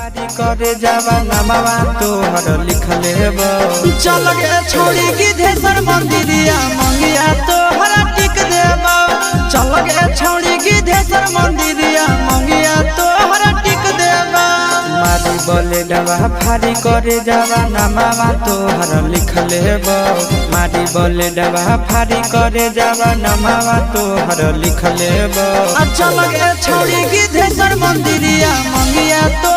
फारी करे जावा नमावा तोहर लिख लेब। चल गे छोड़ी गिद्धेश्वर मंदिरिया मंगिया तोहर टिक देब। चल गे छोड़ी गिद्धेश्वर मंदिरिया मंगिया तोहर टिक देब। मारी बोले डबा फारी करे जावा नमावा तोहर लिख लेब। मारी बोले डबा फारी करे जावा नमावा तोहर लिख लेब। चल गे छोड़ी गिद्धेश्वर मंदिरिया मंगिया तो